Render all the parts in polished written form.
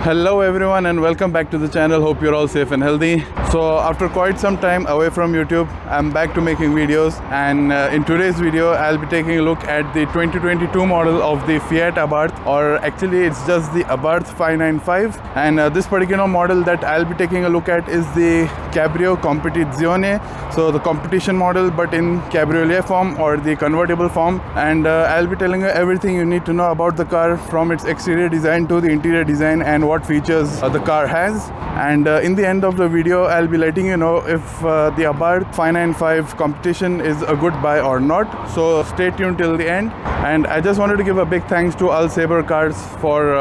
Hello everyone and welcome back to the channel. Hope you're all safe and healthy. So after quite some time away from YouTube, I'm back to making videos, and in today's video I'll be taking a look at the 2022 model of the Fiat Abarth, or actually it's just the Abarth 595, and this particular model that I'll be taking a look at is the Cabrio Competizione, so the competition model but in cabriolet form or the convertible form. And I'll be telling you everything you need to know about the car, from its exterior design to the interior design and what features the car has. And in the end of the video I'll be letting you know if the Abarth 595 competition is a good buy or not, so stay tuned till the end. And I just wanted to give a big thanks to AlSaber Cars for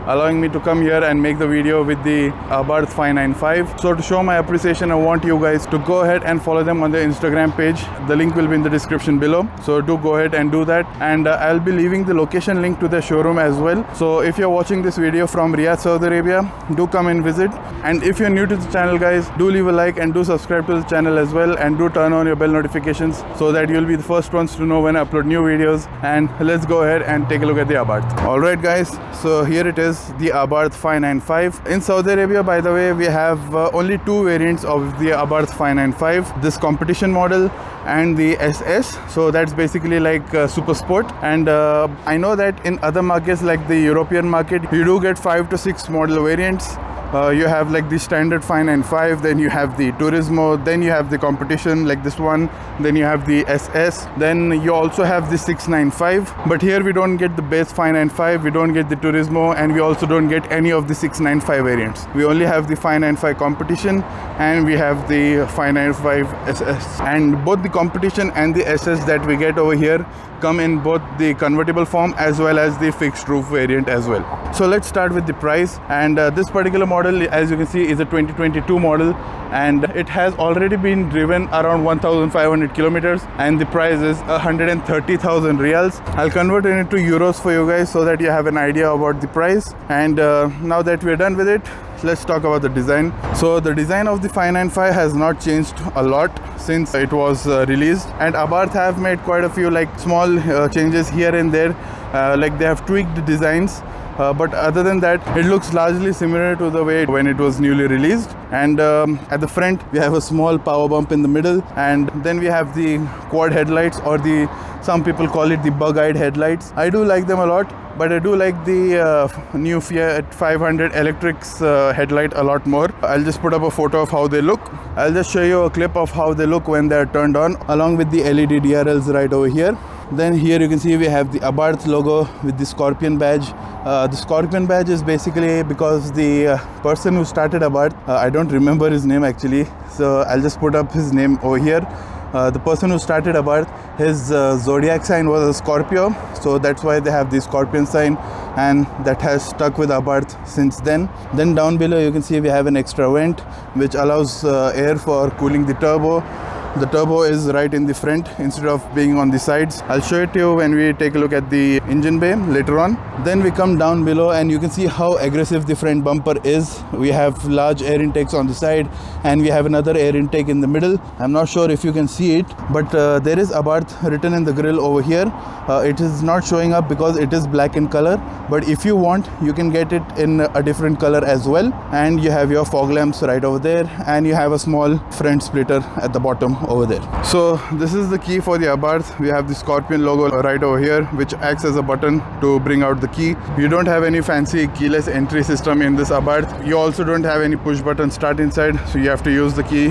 allowing me to come here and make the video with the Abarth 595. So to show my appreciation, I want you guys to go ahead and follow them on their Instagram page. The link will be in the description below, so do go ahead and do that. And I'll be leaving the location link to their showroom as well. So if you're watching this video from Riyadh, Saudi Arabia, do come and visit. And if you're new to the channel, guys, do leave a like and do subscribe to the channel as well, and do turn on your bell notifications so that you'll be the first ones to know when I upload new videos. And let's go ahead and take a look at the Abarth. Alright guys, so here it is, the Abarth 595. In Saudi Arabia, by the way, we have only two variants of the Abarth 595, this competition model and the SS, so that's basically like super sport. And I know that in other markets like the European market, you do get 5 to 6 model variants. You have like the standard 595, then you have the Turismo, then you have the competition like this one, then you have the SS, then you also have the 695. But here we don't get the base 595, we don't get the Turismo, and we also don't get any of the 695 variants. We only have the 595 competition and we have the 595 SS. And both the competition and the SS that we get over here come in both the convertible form as well as the fixed roof variant as well. So let's start with the price. And this particular model, as you can see, is a 2022 model, and it has already been driven around 1,500 kilometers, and the price is 130,000 riyals. I'll convert it into euros for you guys so that you have an idea about the price. And now that we're done with it, let's talk about the design. So the design of the 595 has not changed a lot since it was released, and Abarth have made quite a few like small changes here and there, like they have tweaked the designs. But other than that, it looks largely similar to the way when it was newly released. And at the front we have a small power bump in the middle, and then we have the quad headlights, or the some people call it the bug-eyed headlights. I do like them a lot, but I do like the new Fiat 500 electrics headlight a lot more. I'll just put up a photo of how they look. I'll just show you a clip of how they look when they're turned on, along with the LED DRLs right over here. Then here you can see we have the Abarth logo with the scorpion badge. The scorpion badge is basically because the person who started Abarth, I don't remember his name actually, so I'll just put up his name over here. The person who started Abarth, his zodiac sign was a Scorpio, so that's why they have the scorpion sign, and that has stuck with Abarth since then. Then down below you can see we have an extra vent which allows air for cooling the turbo. The turbo is right in the front instead of being on the sides. I'll show it to you when we take a look at the engine bay later on. Then we come down below and you can see how aggressive the front bumper is. We have large air intakes on the side, and we have another air intake in the middle. I'm not sure if you can see it, but there is Abarth written in the grille over here. It is not showing up because it is black in color, but if you want, you can get it in a different color as well. And you have your fog lamps right over there, and you have a small front splitter at the bottom over there. So this is the key for the Abarth. We have the scorpion logo right over here, which acts as a button to bring out the key. You don't have any fancy keyless entry system in this Abarth. You also don't have any push button start inside, so you have to use the key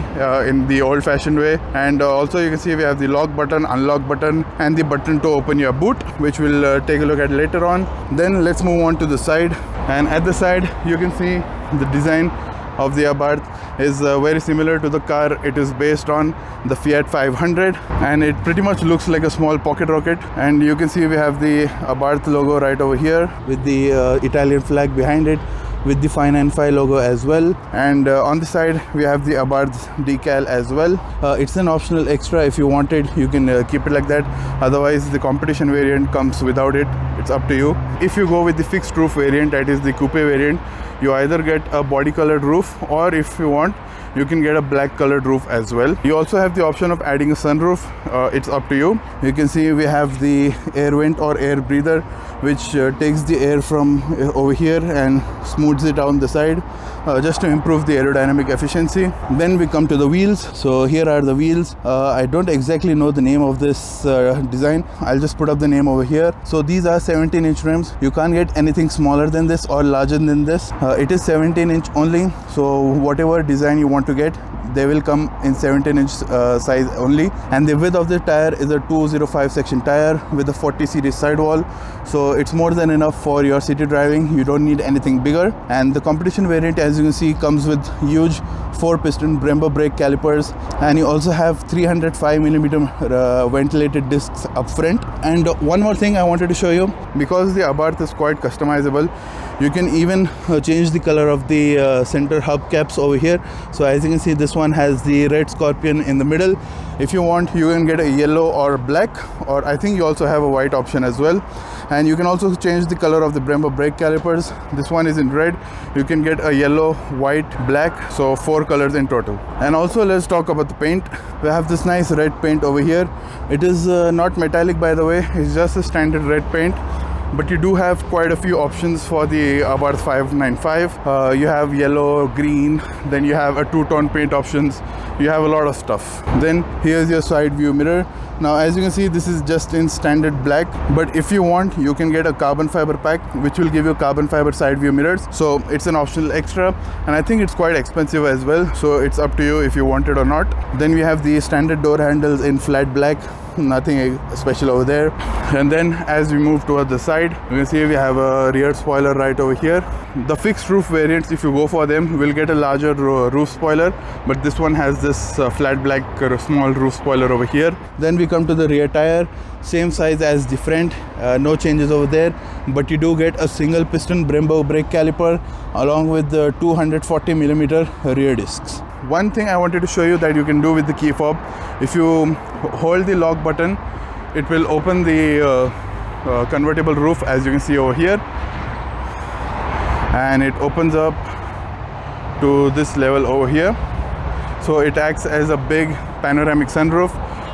in the old fashioned way. And also you can see we have the lock button, unlock button, and the button to open your boot, which we'll take a look at later on. Then let's move on to the side, and at the side you can see the design of the Abarth is very similar to the car it is based on, the Fiat 500, and it pretty much looks like a small pocket rocket. And you can see we have the Abarth logo right over here with the Italian flag behind it, with the 595 logo as well. And on the side we have the Abarth decal as well. It's an optional extra. If you want it, you can keep it like that. Otherwise the competition variant comes without it. It's up to you. If you go with the fixed roof variant, that is the coupe variant, you either get a body colored roof, or if you want, you can get a black colored roof as well. You also have the option of adding a sunroof. It's up to you. You can see we have the air vent or air breather, which takes the air from over here and smooths it down the side, just to improve the aerodynamic efficiency. Then we come to the wheels. So here are the wheels. I don't exactly know the name of this design. I'll just put up the name over here. So these are 17-inch rims. You can't get anything smaller than this or larger than this. It is 17-inch only, so whatever design you want to get, they will come in 17-inch size only. And the width of the tire is a 205 section tire with a 40 series sidewall, so it's more than enough for your city driving. You don't need anything bigger. And the competition variant, as you can see, comes with huge 4-piston Brembo brake calipers, and you also have 305mm ventilated discs up front. And one more thing I wanted to show you, because the Abarth is quite customizable, you can even change the color of the center hubcaps over here. So as you can see, this one has the red scorpion in the middle. If you want, you can get a yellow or black, or I think you also have a white option as well. And you can also change the color of the Brembo brake calipers. This one is in red. You can get a yellow, white, black, so 4 colors in total. And also let's talk about the paint. We have this nice red paint over here. It is not metallic, by the way. It's just a standard red paint. But you do have quite a few options for the Abarth 595. You have yellow, green, then you have a 2-tone paint options. You have a lot of stuff. Then here's your side view mirror. Now as you can see, this is just in standard black, but if you want, you can get a carbon fiber pack which will give you carbon fiber side view mirrors. So it's an optional extra, and I think it's quite expensive as well, so it's up to you if you want it or not. Then we have the standard door handles in flat black. Nothing special over there. And then as we move towards the side, you can see we have a rear spoiler right over here. The fixed roof variants, if you go for them, will get a larger roof spoiler, but this one has this flat black small roof spoiler over here. Then we come to the rear tire, same size as the front, no changes over there, but you do get a single piston Brembo brake caliper along with the 240mm rear discs. One thing I wanted to show you that you can do with the key fob, if you hold the lock button, it will open the convertible roof, as you can see over here, and it opens up to this level over here. So it acts as a big panoramic sunroof.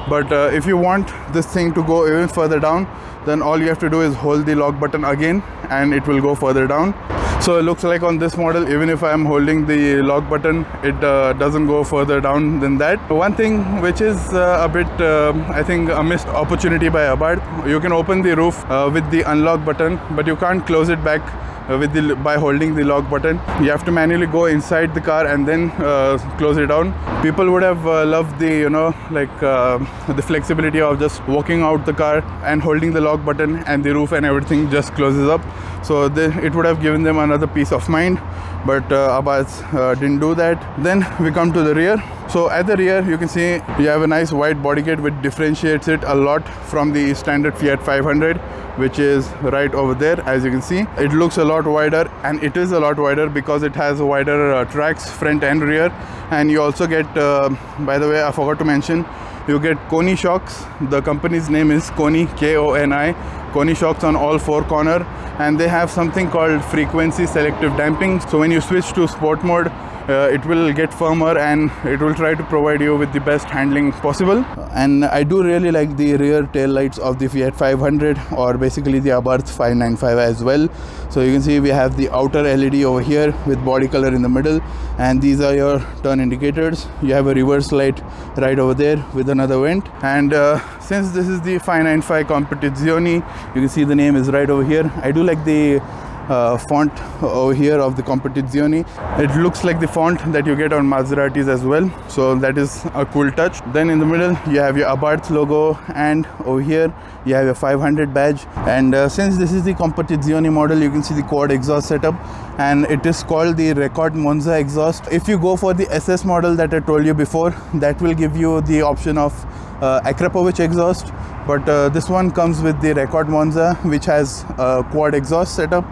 But if you want this thing to go even further down, then all you have to do is hold the lock button again and it will go further down. So it looks like on this model, even if I am holding the lock button, it doesn't go further down than that. One thing which is a bit, I think, a missed opportunity by Abarth, you can open the roof with the unlock button, but you can't close it back by holding the lock button. You have to manually go inside the car and then close it down. People would have loved the, the flexibility of just walking out the car and holding the lock button, and the roof and everything just closes up. So it would have given them another peace of mind, but Abarth didn't do that. Then we come to the rear. So at the rear, you can see you have a nice white body kit which differentiates it a lot from the standard Fiat 500, which is right over there. As you can see, it looks a lot wider, and it is a lot wider because it has wider tracks, front and rear. And you also get, by the way, I forgot to mention, you get Koni shocks. The company's name is Koni, K-O-N-I. Koni shocks on all 4 corners, and they have something called frequency selective damping. So when you switch to sport mode, it will get firmer and it will try to provide you with the best handling possible. And I do really like the rear tail lights of the Fiat 500, or basically the Abarth 595 as well. So you can see we have the outer LED over here with body color in the middle, and these are your turn indicators. You have a reverse light right over there with another vent. And since this is the 595 Competizione, you can see the name is right over here. I do like the font over here of the Competizione. It looks like the font that you get on Maseratis as well, so that is a cool touch. Then in the middle you have your Abarth logo, and over here you have your 500 badge. And since this is the Competizione model, you can see the quad exhaust setup, and it is called the Record Monza exhaust. If you go for the SS model that I told you before, that will give you the option of Akrapovic exhaust, but this one comes with the Record Monza, which has a quad exhaust setup.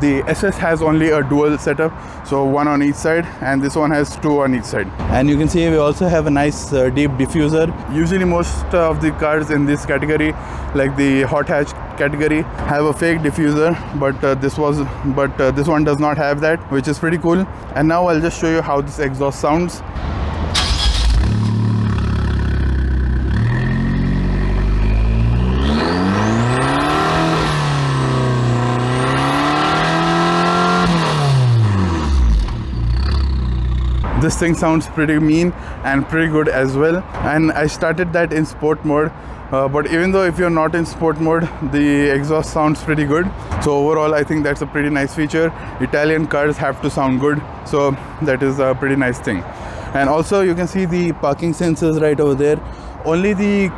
The SS has only a dual setup, so one on each side, and this one has two on each side. And you can see we also have a nice deep diffuser. Usually most of the cars in this category, like the hot hatch category, have a fake diffuser, but this one does not have that, which is pretty cool. And now I'll just show you how this exhaust sounds. This thing sounds pretty mean and pretty good as well. And I started that in sport mode, but even though if you're not in sport mode, the exhaust sounds pretty good. So overall I think that's a pretty nice feature. Italian cars have to sound good, so that is a pretty nice thing. And also you can see the parking sensors right over there. Only the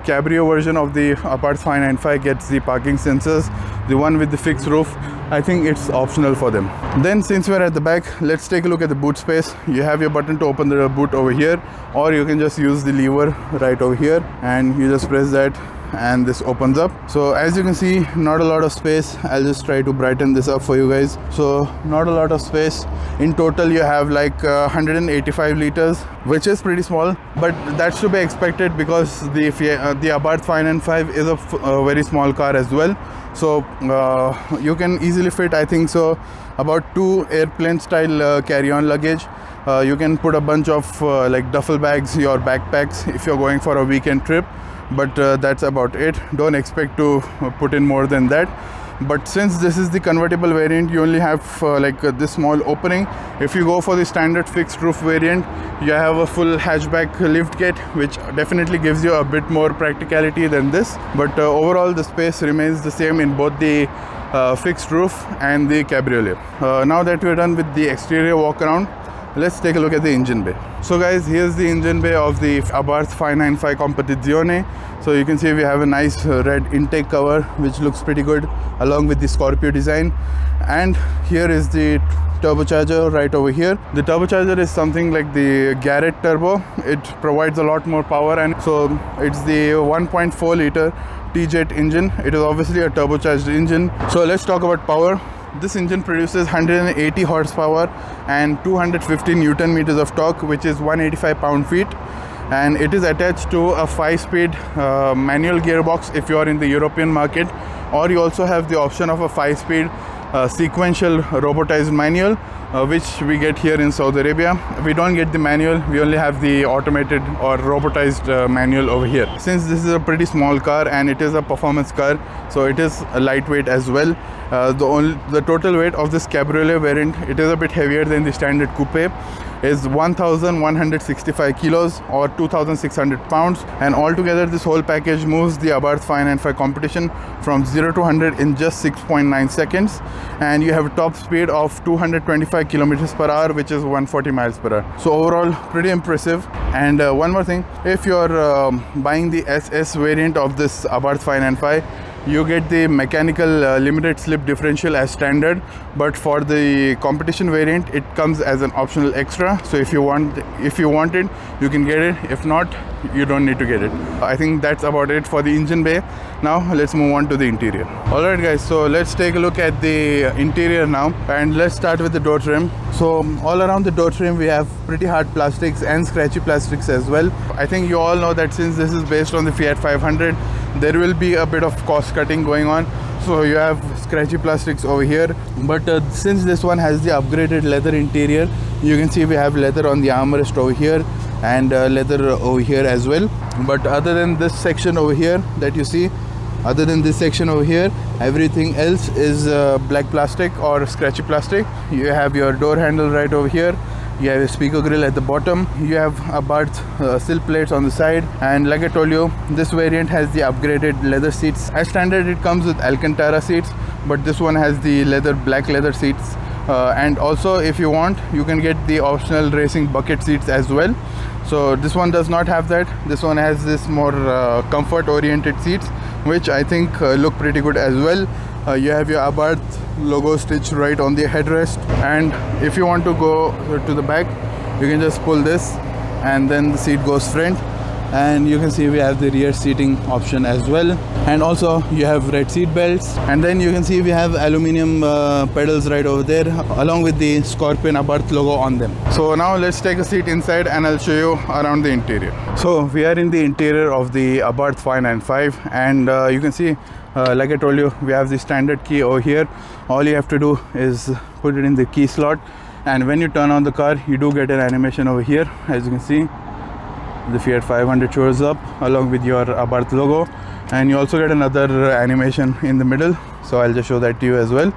Cabrio version of the Abarth 595 gets the parking sensors. The one with the fixed roof, I think it's optional for them. Then since we're at the back, let's take a look at the boot space. You have your button to open the boot over here, or you can just use the lever right over here and you just press that and this opens up. So as you can see, not a lot of space. I'll just try to brighten this up for you guys. So not a lot of space. In total you have like 185 liters, which is pretty small, but that's to be expected because the Abarth 595 is a very small car as well. So you can easily fit, I think so, about 2 airplane style carry-on luggage. You can put a bunch of like duffel bags, your backpacks, if you're going for a weekend trip, but that's about it. Don't expect to put in more than that. But since this is the convertible variant, you only have like this small opening. If you go for the standard fixed roof variant, you have a full hatchback lift gate, which definitely gives you a bit more practicality than this. But overall the space remains the same in both the fixed roof and the cabriolet. Now that we're done with the exterior walk around, let's take a look at the engine bay. So guys, here's the engine bay of the Abarth 595 Competizione. So you can see we have a nice red intake cover, which looks pretty good, along with the Scorpio design. And here is the turbocharger right over here. The turbocharger is something like the Garrett turbo. It provides a lot more power, and so it's the 1.4 liter T-Jet engine. It is obviously a turbocharged engine. So let's talk about power. This engine produces 180 horsepower and 250 Newton meters of torque, which is 185 pound-feet. And it is attached to a 5-speed manual gearbox if you are in the European market, or you also have the option of a 5-speed sequential robotized manual, which we get here in Saudi Arabia. We don't get the manual, we only have the automated or robotized manual over here. Since this is a pretty small car and it is a performance car, so it is lightweight as well. The total weight of this cabriolet variant, it is a bit heavier than the standard coupe, is 1165 kilos or 2600 pounds, and altogether this whole package moves the Abarth 595 Competition from 0 to 100 in just 6.9 seconds, and you have a top speed of 225 kilometers per hour, which is 140 miles per hour. So overall pretty impressive. And one more thing, if you're buying the SS variant of this Abarth 595, you get the mechanical limited slip differential as standard, but for the competition variant it comes as an optional extra. So if you want it, you can get it. If not, you don't need to get it. I think that's about it for the engine bay. Now let's move on to the interior. Alright guys, so let's take a look at the interior now, and let's start with the door trim. So all around the door trim we have pretty hard plastics and scratchy plastics as well. I think you all know that since this is based on the Fiat 500, there will be a bit of cost cutting going on. So you have scratchy plastics over here, but since this one has the upgraded leather interior, you can see we have leather on the armrest over here and leather over here as well. But other than this section over here that you see, other than this section over here, everything else is black plastic or scratchy plastic. You have your door handle right over here. You have a speaker grill at the bottom. You have Abarth sill plates on the side, and like I told you, this variant has the upgraded leather seats. As standard it comes with Alcantara seats, but this one has the black leather seats, and also if you want, you can get the optional racing bucket seats as well. So this one does not have that. This one has this more comfort oriented seats, which I think look pretty good as well. You have your Abarth logo stitched right on the headrest, and if you want to go to the back, you can just pull this and then the seat goes front, and you can see we have the rear seating option as well, and also you have red seat belts, and then you can see we have aluminum pedals right over there along with the Scorpion Abarth logo on them. So now let's take a seat inside and I'll show you around the interior. So we are in the interior of the Abarth 595, and you can see like I told you, we have the standard key over here. All you have to do is put it in the key slot, and when you turn on the car you do get an animation over here. As you can see, the Fiat 500 shows up along with your Abarth logo, and you also get another animation in the middle, so I'll just show that to you as well.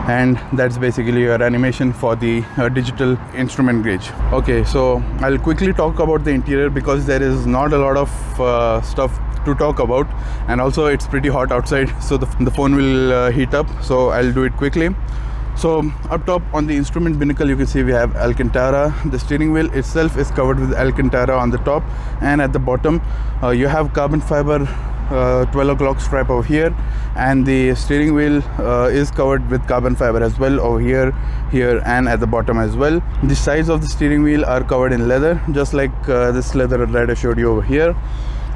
And that's basically your animation for the digital instrument gauge. Okay, so I'll quickly talk about the interior because there is not a lot of stuff to talk about, and also it's pretty hot outside, so the phone will heat up, so I'll do it quickly. So up top on the instrument binnacle you can see we have Alcantara. The steering wheel itself is covered with Alcantara on the top, and at the bottom you have carbon fiber 12 o'clock stripe over here, and the steering wheel is covered with carbon fiber as well over here, and at the bottom as well. The sides of the steering wheel are covered in leather, just like this leather that I showed you over here.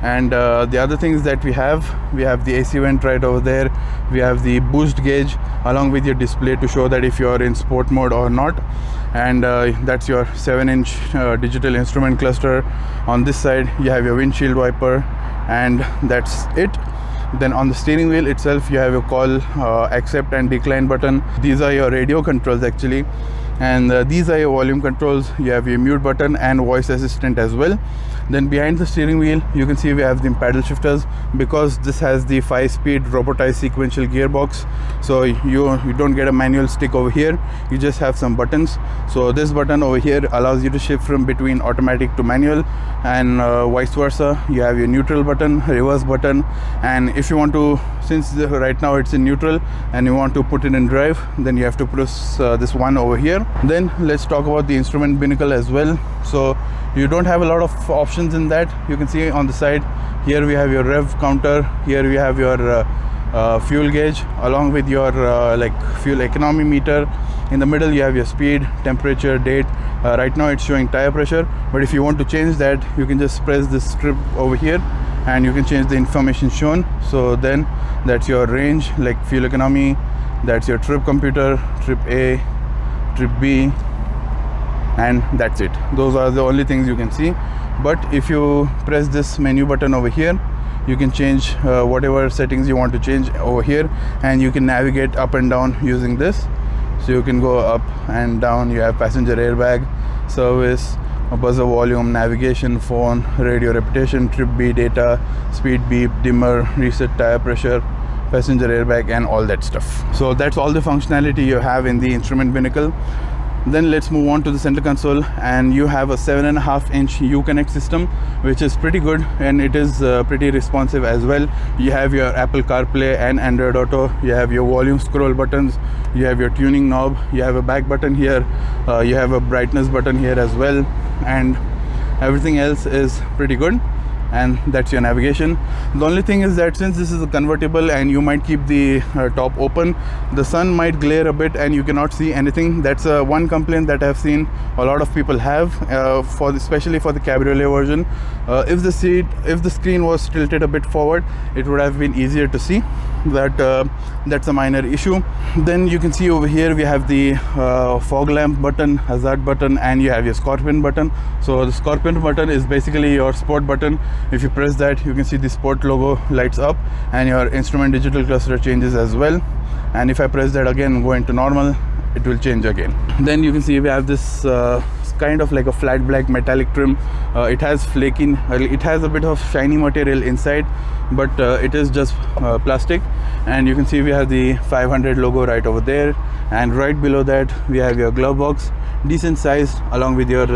And the other things that we have the AC vent right over there, we have the boost gauge along with your display to show that if you are in sport mode or not, and that's your 7-inch digital instrument cluster. On this side you have your windshield wiper, and that's it. Then on the steering wheel itself you have your call, accept and decline button. These are your radio controls actually, and these are your volume controls. You have your mute button and voice assistant as well. Then behind the steering wheel you can see we have the paddle shifters, because this has the 5-speed robotized sequential gearbox, so you don't get a manual stick over here, you just have some buttons. So this button over here allows you to shift from between automatic to manual, and vice versa. You have your neutral button, reverse button, and if you want to, since right now it's in neutral and you want to put it in drive, then you have to press this one over here. Then let's talk about the instrument binnacle as well. So you don't have a lot of options in that. You can see on the side here we have your rev counter, here we have your fuel gauge along with your like fuel economy meter. In the middle you have your speed, temperature, date. Right now it's showing tire pressure, but if you want to change that you can just press this strip over here and you can change the information shown. So then that's your range, like fuel economy, that's your trip computer, trip A, trip B, and that's it. Those are the only things you can see. But if you press this menu button over here, you can change whatever settings you want to change over here, and you can navigate up and down using this. So you can go up and down. You have passenger airbag, service, buzzer volume, navigation, phone, radio repetition, trip B data, speed beep, dimmer, reset tire pressure, passenger airbag, and all that stuff. So that's all the functionality you have in the instrument binnacle. Then let's move on to the center console, and you have a 7.5-inch Uconnect system, which is pretty good, and it is pretty responsive as well. You have your Apple CarPlay and Android Auto. You have your volume scroll buttons. You have your tuning knob. You have a back button here. You have a brightness button here as well, and everything else is pretty good. And that's your navigation. The only thing is that since this is a convertible and you might keep the top open, the sun might glare a bit and you cannot see anything. That's one complaint that I've seen a lot of people have, especially for the cabriolet version. If the screen was tilted a bit forward, it would have been easier to see. That's a minor issue. Then you can see over here we have the fog lamp button, hazard button, and you have your Scorpion button. So the Scorpion button is basically your sport button. If you press that, you can see the sport logo lights up and your instrument digital cluster changes as well. And if I press that again, go into normal, it will change again. Then you can see we have this kind of like a flat black metallic trim. It has flaking, it has a bit of shiny material inside, but it is just plastic. And you can see we have the 500 logo right over there, and right below that we have your glove box, decent sized, along with your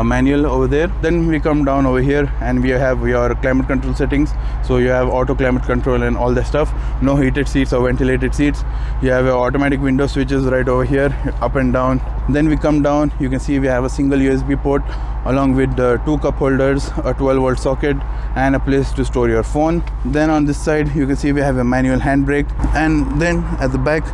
manual over there. Then we come down over here and we have your climate control settings. So you have auto climate control and all that stuff. No heated seats or ventilated seats. You have your automatic window switches right over here, up and down. Then we come down, you can see we have a single USB port along with 2 cup holders, a 12-volt socket, and a place to store your phone. Then on this side you can see we have a manual handbrake, and then at the back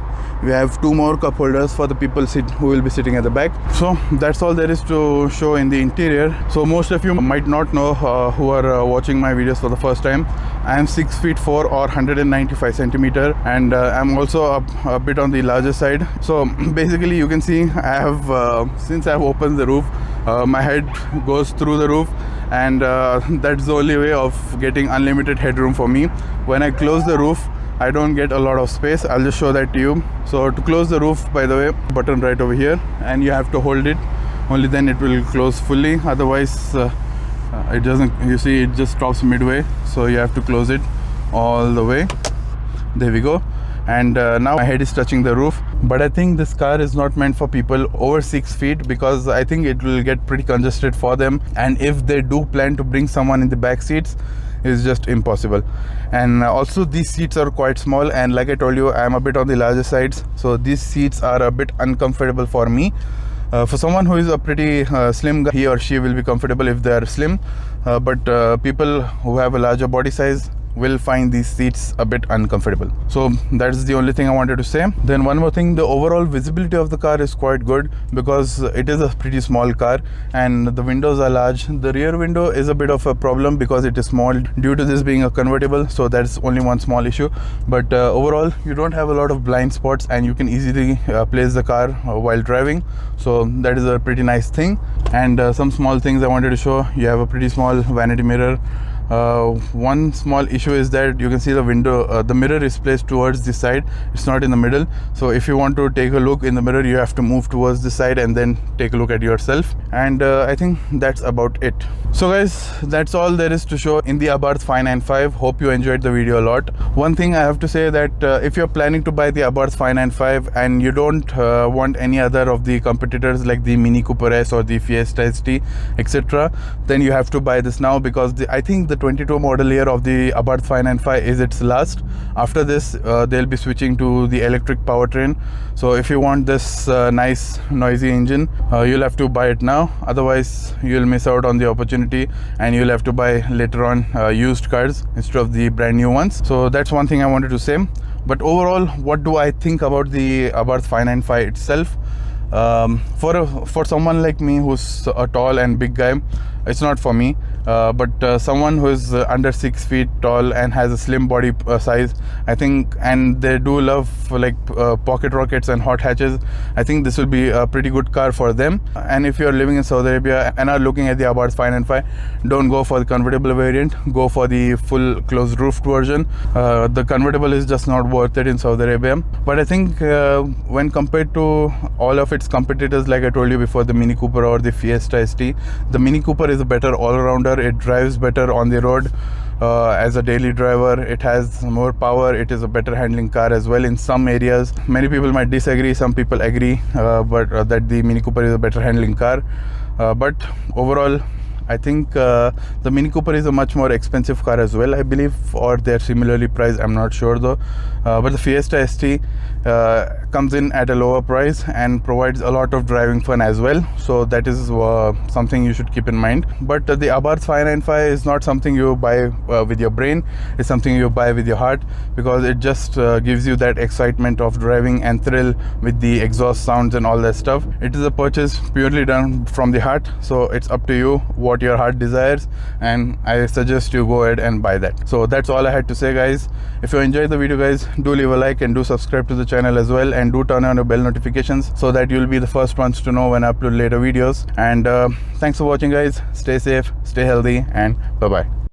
We have 2 more cup holders for the people who will be sitting at the back. So that's all there is to show in the interior. So most of you might not know who are watching my videos for the first time. I am 6 feet 4 or 195 centimeter, and I'm also a bit on the larger side. So basically you can see I have since I've opened the roof, my head goes through the roof, and that's the only way of getting unlimited headroom for me. When I close the roof, I don't get a lot of space. I'll just show that to you. So to close the roof, by the way, button right over here, and you have to hold it. Only then it will close fully. Otherwise it doesn't. You see, it just stops midway. So you have to close it all the way. There we go. And now my head is touching the roof. But I think this car is not meant for people over 6 feet, because I think it will get pretty congested for them. And if they do plan to bring someone in the back seats, it's just impossible. And also these seats are quite small, and like I told you, I'm a bit on the larger sides, so these seats are a bit uncomfortable for me. For someone who is a pretty slim guy, he or she will be comfortable if they are slim, but people who have a larger body size will find these seats a bit uncomfortable. So that's the only thing I wanted to say. Then one more thing, the overall visibility of the car is quite good, because it is a pretty small car and the windows are large. The rear window is a bit of a problem because it is small due to this being a convertible, so that's only one small issue. But overall you don't have a lot of blind spots, and you can easily place the car while driving, so that is a pretty nice thing. And some small things I wanted to show. You have a pretty small vanity mirror. One small issue is that you can see the window, the mirror is placed towards this side, it's not in the middle. So if you want to take a look in the mirror, you have to move towards this side and then take a look at yourself. And I think that's about it. So guys, that's all there is to show in the Abarth 595. Hope you enjoyed the video a lot. One thing I have to say, that if you're planning to buy the Abarth 595 and you don't want any other of the competitors like the Mini Cooper S or the Fiesta ST, etc., then you have to buy this now, because I think the 22 model year of the Abarth 595 is its last. After this they'll be switching to the electric powertrain. So if you want this nice noisy engine, you'll have to buy it now, otherwise you'll miss out on the opportunity and you'll have to buy later on used cars instead of the brand new ones. So that's one thing I wanted to say. But overall, what do I think about the Abarth 595 itself? For someone like me who's a tall and big guy, it's not for me. But someone who is under 6 feet tall and has a slim body size, I think, and they do love like pocket rockets and hot hatches, I think this will be a pretty good car for them. And if you're living in Saudi Arabia and are looking at the Abarth 595, don't go for the convertible variant, go for the full closed roofed version. The convertible is just not worth it in Saudi Arabia. But I think when compared to all of its competitors, like I told you before, the Mini Cooper or the Fiesta ST, the Mini Cooper is a better all-rounder. It drives better on the road as a daily driver. It has more power. It is a better handling car as well in some areas. Many people might disagree, some people agree, but that the Mini Cooper is a better handling car. But overall, I think the Mini Cooper is a much more expensive car as well, I believe, or they're similarly priced, I'm not sure though. But the Fiesta ST comes in at a lower price and provides a lot of driving fun as well, so that is something you should keep in mind. But the Abarth 595 is not something you buy with your brain, it's something you buy with your heart, because it just gives you that excitement of driving and thrill with the exhaust sounds and all that stuff. It is a purchase purely done from the heart, so it's up to you what your heart desires, and I suggest you go ahead and buy that. So that's all I had to say, guys. If you enjoyed the video, guys, do leave a like and do subscribe to the channel as well, and do turn on your bell notifications so that you'll be the first ones to know when I upload later videos. And thanks for watching, guys. Stay safe, stay healthy, and bye bye.